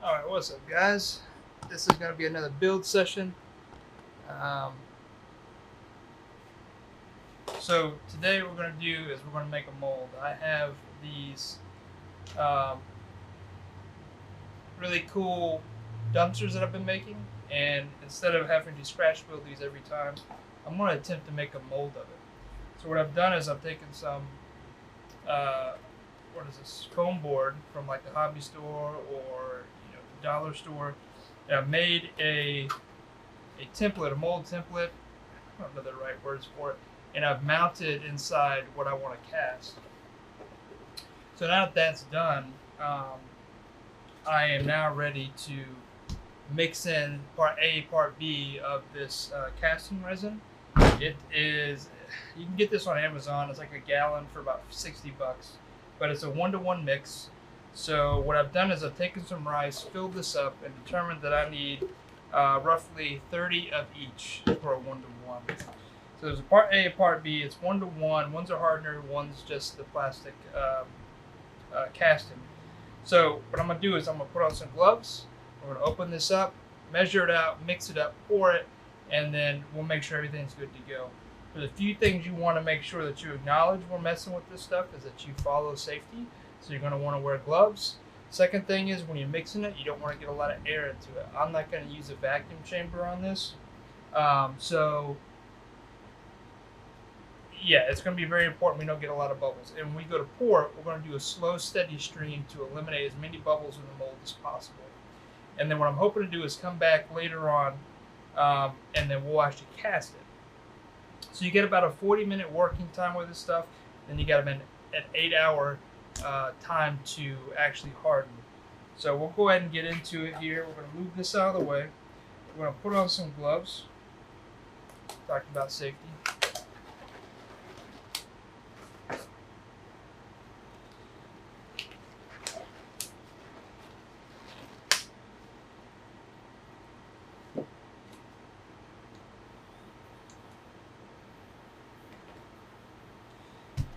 Alright, what's up guys? This is going to be another build session. Um, so today what we're going to do is we're going to make a mold. I have these um, really cool dumpsters that I've been making, and instead of having to scratch build these every time, I'm going to attempt to make a mold of it. So what I've done is I've taken some what is this, foam board from like the hobby store or the dollar store, and I've made a template, a mold template. I don't know the right words for it, and I've mounted inside what I want to cast. So now that that's done, I am now ready to mix in part A, part B of this casting resin. It is, you can get this on Amazon. It's like a gallon for about 60 bucks, but it's a 1-to-1 mix. So what I've done is I've taken some rice, filled this up, and determined that I need roughly 30 of each for a 1-to-1. So there's a part A and part B. It's 1-to-1. One's a hardener, one's just the plastic casting. So what I'm going to do is I'm going to put on some gloves. We're going to open this up, measure it out, mix it up, pour it, and then we'll make sure everything's good to go. But a few things you want to make sure that you acknowledge when messing with this stuff is that you follow safety. So you're going to want to wear gloves. Second thing is when you're mixing it, you don't want to get a lot of air into it. I'm not going to use a vacuum chamber on this. Yeah, it's going to be very important we don't get a lot of bubbles. And when we go to pour it, we're going to do a slow, steady stream to eliminate as many bubbles in the mold as possible. And then what I'm hoping to do is come back later on, and then we'll actually cast it. So you get about a 40-minute working time with this stuff. Then you got an 8-hour time to actually harden. So we'll go ahead and get into it here. We're going to move this out of the way. We're going to put on some gloves. Talked about safety.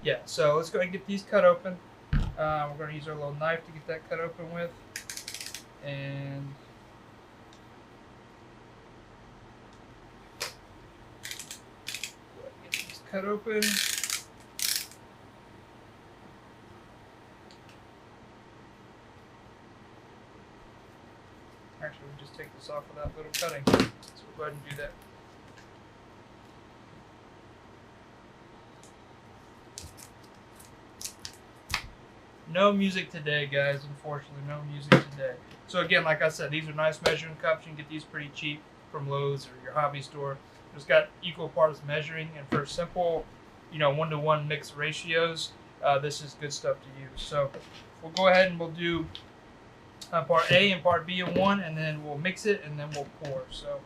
Yeah, so let's go ahead and get these cut open. We're going to use our little knife to get that cut open with. And get these cut open. Actually, we'll just take this off without little cutting. So we'll go ahead and do that. No music today, guys. Unfortunately, no music today. So again, like I said, these are nice measuring cups. You can get these pretty cheap from Lowe's or your hobby store. It's got equal parts measuring, and for simple, 1-to-1 mix ratios, this is good stuff to use. So we'll go ahead and we'll do part A and part B in one, and then we'll mix it, and then we'll pour. So.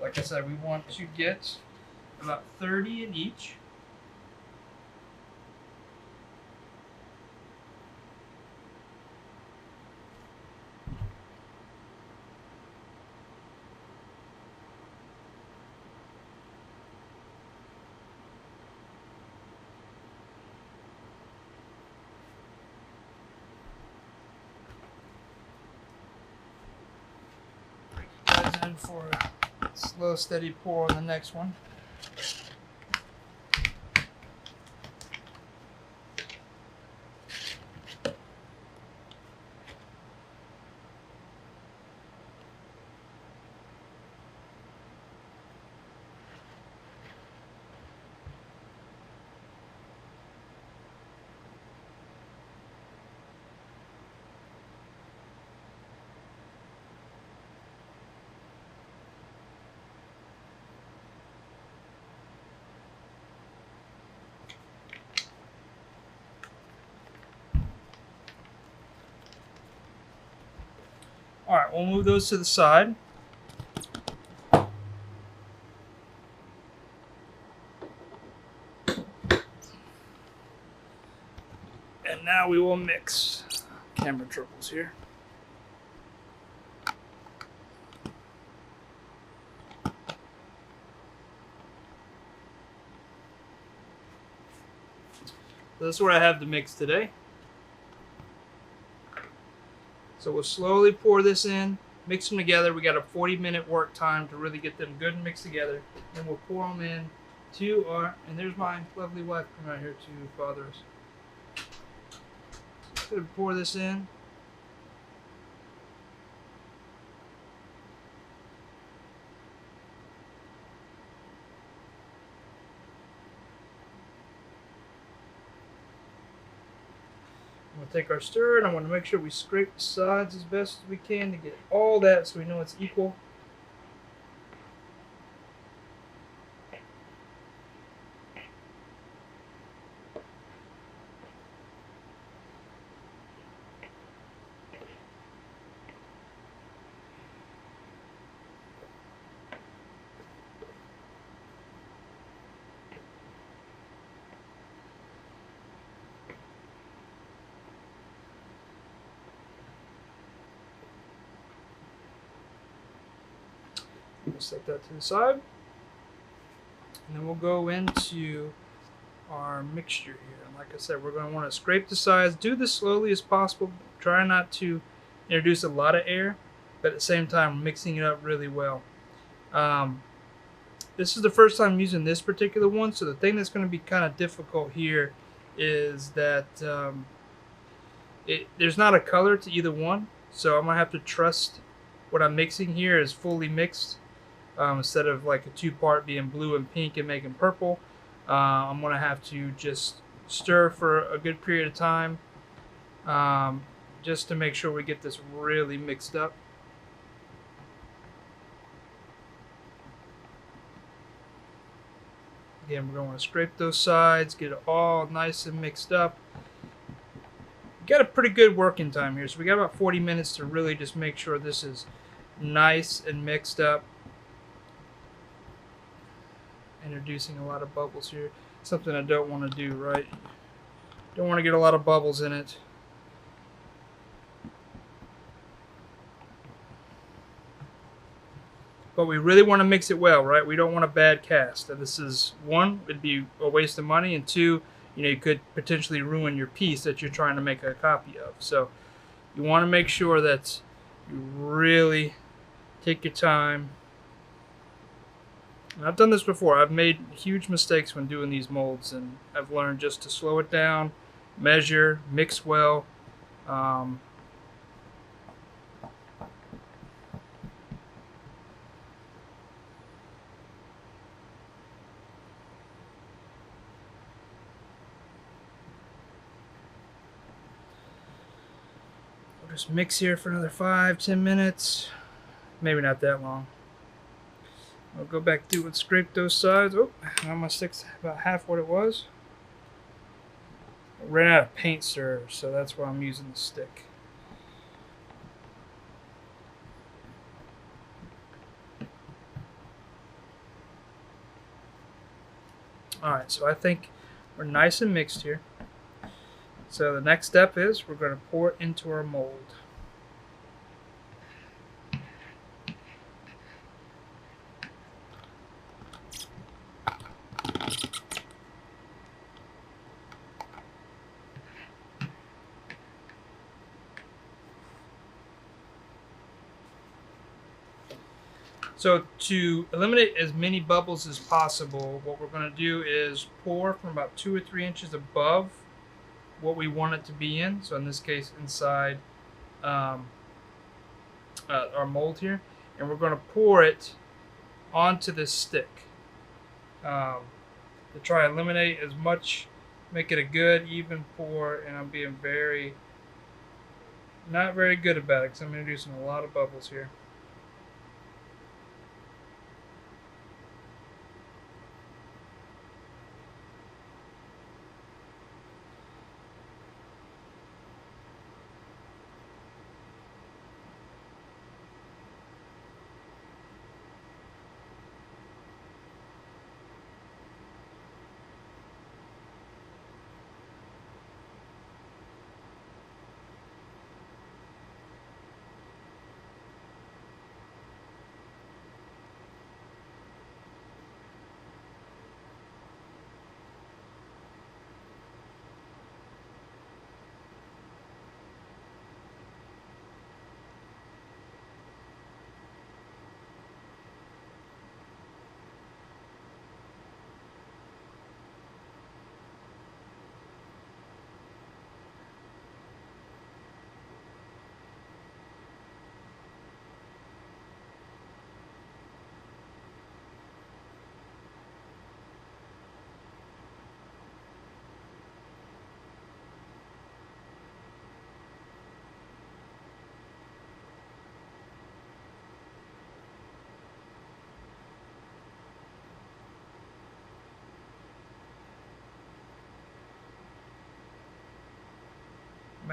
Like I said, we want to get about 30 in each. Bring you guys in for slow, steady pour on the next one. All right, we'll move those to the side. And now we will mix. Camera troubles here. So this is what I have to mix today. So we'll slowly pour this in, mix them together. We got a 40-minute work time to really get them good and mixed together. And we'll pour them in to our, and there's my lovely wife coming out here to father us. So we'll pour this in. We'll take our stir, and I want to make sure we scrape the sides as best as we can to get all that so we know it's equal. We'll set that to the side. And then we'll go into our mixture here. And like I said, we're going to want to scrape the sides. Do this slowly as possible. Try not to introduce a lot of air, but at the same time mixing it up really well. This is the first time using this particular one, so the thing that's going to be kind of difficult here is that there's not a color to either one, so I'm going to have to trust what I'm mixing here is fully mixed. Instead of like a two-part being blue and pink and making purple, I'm going to have to just stir for a good period of time just to make sure we get this really mixed up. Again, we're going to scrape those sides, get it all nice and mixed up. We got a pretty good working time here, so we got about 40 minutes to really just make sure this is nice and mixed up. Introducing a lot of bubbles here. Something I don't want to do, right? Don't want to get a lot of bubbles in it. But we really want to mix it well, right? We don't want a bad cast. And this is, one, it'd be a waste of money, and two, you could potentially ruin your piece that you're trying to make a copy of. So you want to make sure that you really take your time. And I've done this before. I've made huge mistakes when doing these molds, and I've learned just to slow it down, measure, mix well. We'll just mix here for another 5-10 minutes. Maybe not that long. I'll go back through and scrape those sides. Oh, now my stick's about half what it was. I ran out of paint stirrer, so that's why I'm using the stick. Alright, so I think we're nice and mixed here. So the next step is we're going to pour it into our mold. So to eliminate as many bubbles as possible, what we're going to do is pour from about 2 or 3 inches above what we want it to be in. So in this case, inside our mold here. And we're going to pour it onto this stick to try and eliminate as much, make it a good, even pour. And I'm being not very good about it because I'm introducing a lot of bubbles here.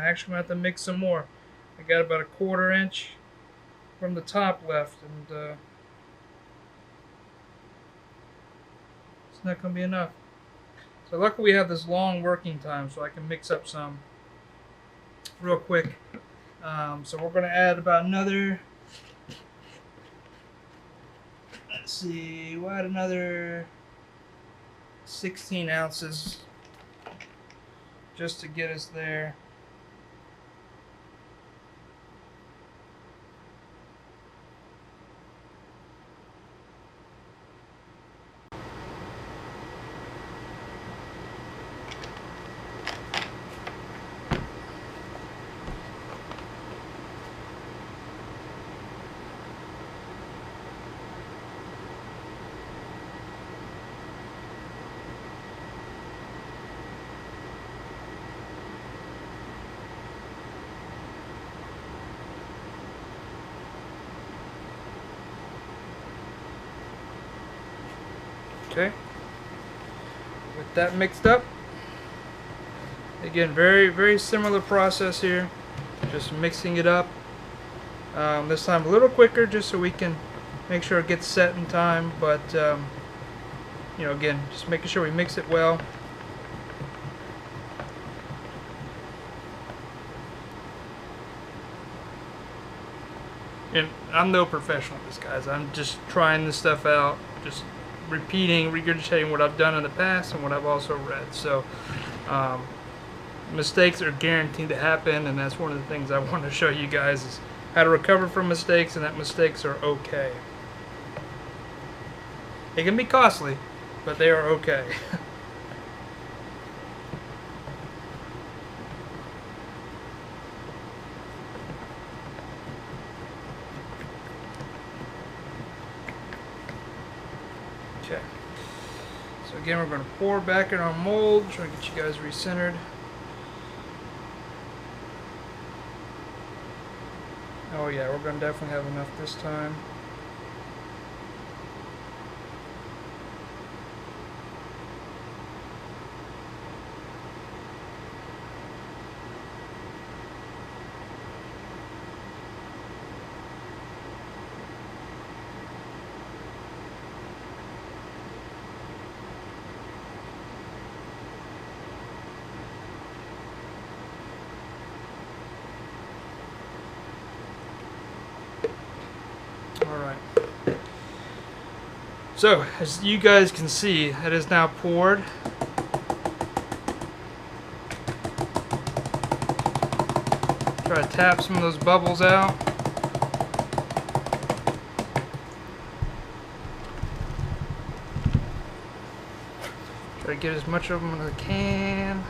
actually going to have to mix some more. I got about a 1/4 inch from the top left, and it's not going to be enough. So luckily we have this long working time, so I can mix up some real quick. So we're going to add about another, let's see, we'll add another 16 ounces just to get us there. Okay, with that mixed up, again, very similar process here, just mixing it up. This time a little quicker, just so we can make sure it gets set in time, but you know, again, just making sure we mix it well. And I'm no professional at this, guys. I'm just trying this stuff out, just repeating, regurgitating what I've done in the past and what I've also read. So mistakes are guaranteed to happen, and that's one of the things I want to show you guys, is how to recover from mistakes, and that mistakes are okay. They can be costly, but they are okay. Okay, so again, we're going to pour back in our mold, try to get you guys recentered. Oh yeah, we're going to definitely have enough this time. Alright, so as you guys can see, it is now poured. Try to tap some of those bubbles out. Try to get as much of them as I can.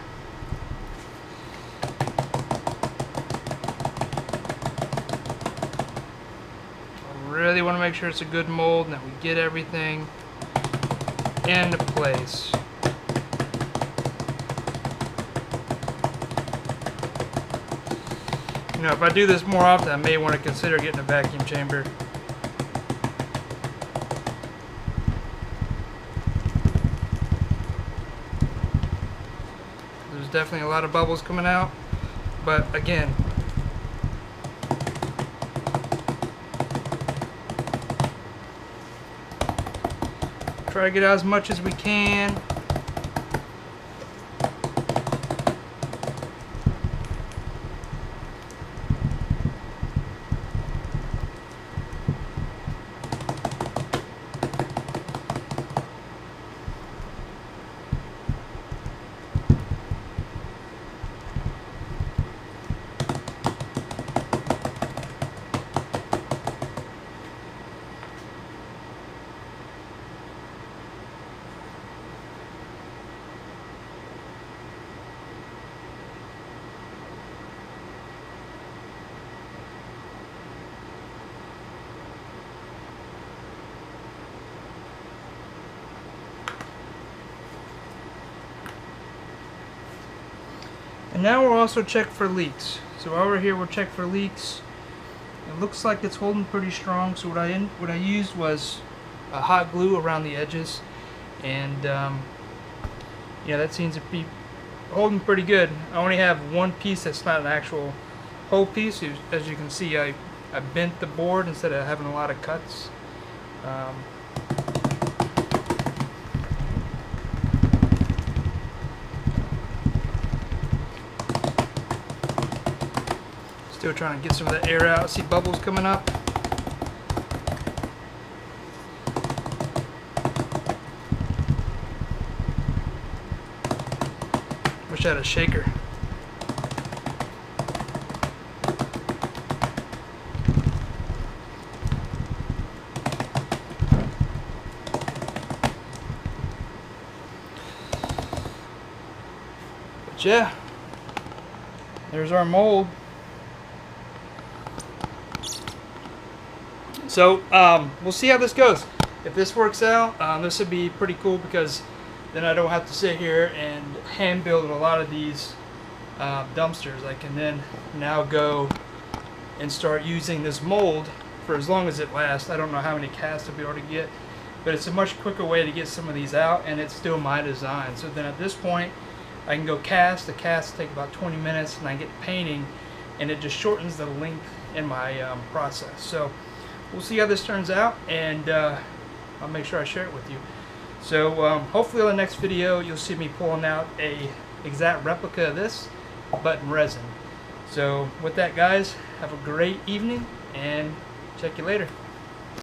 Really want to make sure it's a good mold and that we get everything into place. You know, if I do this more often, I may want to consider getting a vacuum chamber. There's definitely a lot of bubbles coming out, but again, try to get out as much as we can. And now we'll also check for leaks. So over here we'll check for leaks. It looks like it's holding pretty strong. So what I used was hot glue around the edges, and yeah, that seems to be holding pretty good. I only have one piece that's not an actual whole piece. As you can see, I bent the board instead of having a lot of cuts. Still trying to get some of the air out. See bubbles coming up. Wish I had a shaker. But yeah, there's our mold. So we'll see how this goes. If this works out, this would be pretty cool, because then I don't have to sit here and hand build a lot of these dumpsters. I can then now go and start using this mold for as long as it lasts. I don't know how many casts I'll be able to get, but it's a much quicker way to get some of these out, and it's still my design. So then at this point, I can go cast. The casts take about 20 minutes, and I get painting, and it just shortens the length in my process. So we'll see how this turns out, and I'll make sure I share it with you. So hopefully on the next video you'll see me pulling out a exact replica of this, but in resin. So with that, guys, have a great evening, and check you later.